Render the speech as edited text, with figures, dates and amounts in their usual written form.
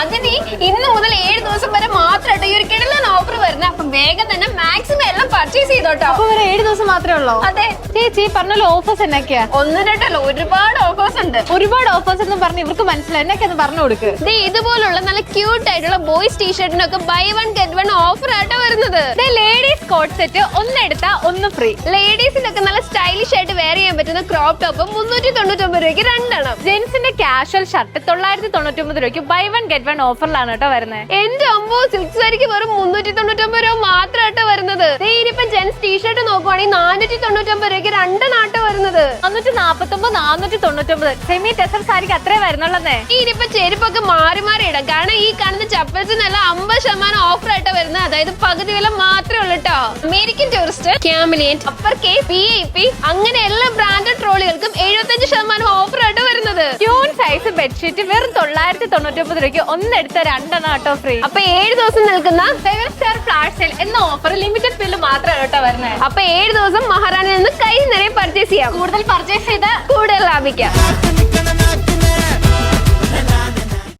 അതിന് ഇന്ന് മുതൽ 7 ദിവസം വരെ മാത്രമായിട്ട് ഈ ഒരു കിടലൻ ഓഫർ വരുന്നത്. അപ്പൊ വേഗം തന്നെ മാക്സിമം എല്ലാം പർച്ചേസ് ചെയ്തോട്ടോ. അപ്പൊ 7 ദിവസം മാത്രമേ ഉള്ളൂ? അതെ ചേച്ചി പറഞ്ഞല്ലോ ഓഫേഴ്സ് എന്നൊക്കെയാ? ഒന്നും രണ്ടല്ലോ, ഒരുപാട് ഓഫേഴ്സ് ഉണ്ട്. ഒരുപാട് ഓഫേഴ്സ് എന്ന് പറഞ്ഞ് ഇവർക്ക് മനസ്സിലായി, എന്നൊക്കെയൊന്ന് പറഞ്ഞു കൊടുക്ക്. ഇതുപോലുള്ള നല്ല ക്യൂട്ട് ആയിട്ടുള്ള ബോയ്സ് ടീഷർട്ടിനൊക്കെ buy one get one offer ആയിട്ടാ വരുന്നത്. ലേഡീസ് കോട്ട് സെറ്റ് ഒന്നെടുത്താ ഒന്ന് ഫ്രീ. ലേഡീസിനൊക്കെ നല്ല സ്റ്റൈലിഷ് ആയിട്ട് വെയർ ചെയ്യാൻ പറ്റുന്ന ക്രോപ്പ് ടോപ്പ് 399 രൂപയ്ക്ക് 2 എണ്ണം. ജെന്റ്സിന്റെ കാഷ്വൽ ഷർട്ട് 999 രൂപയ്ക്ക് ബൈ വൺ ഗെറ്റ് വൺ ഓഫറിലാണ് കേട്ടോ വരുന്നത്. എന്റെ അമ്പോ, സിൽക്ക് സാരിക്ക് വെറും 399 രൂപ മാത്രമായിട്ട് വരുന്നത്. ഇനിയിപ്പം ജെന്റ്സ് ടീഷർട്ട് നോക്കുവാണെങ്കിൽ 499 രൂപയ്ക്ക് 2 നാട്ട് വരുന്നത്. 349, 499. സെമി ടെസർ സാരിക്ക് അത്രേ വരുന്നുള്ളന്നേ. ഇനിയിപ്പൊ ചെരുപ്പൊക്കെ മാറി മാറി ഇടാം. കാരണം ഈ കാണുന്ന ചപ്പൽസിനെല്ലാം 50% ഓഫർ ആയിട്ട് വരുന്നത്. അതായത് പകുതി വില മാത്രമേ ഉള്ളൂ കേട്ടോ. American tourist, Kamiliant, upper case, VIP അങ്ങനെ എല്ലാ ബ്രാൻഡഡ് ട്രോളികൾക്കും 75% ഓഫർ ആയിട്ട് വരുന്നത്. ക്യൂൺ സൈസ് ബെഡ്ഷീറ്റ് വെറും 999 രൂപയ്ക്ക് ഒന്നെടുത്ത 2 നാട്ടോ ഫ്രീ. അപ്പൊ 7 ദിവസം നിൽക്കുന്ന 7 സ്റ്റാർ ഫ്ലാഷ് സെയിൽ എന്ന ഓഫർ ലിമിറ്റഡ് ബില്ല് മാത്രമാണ് കേട്ടോ വരുന്നത്. അപ്പൊ 7 ദിവസം മഹാറാണിയിൽ നിന്ന് കൈ നിറയെ പർച്ചേസ് ചെയ്യാം. കൂടുതൽ പർച്ചേസ് ചെയ്ത് കൂടുതൽ ലാഭിക്കാം.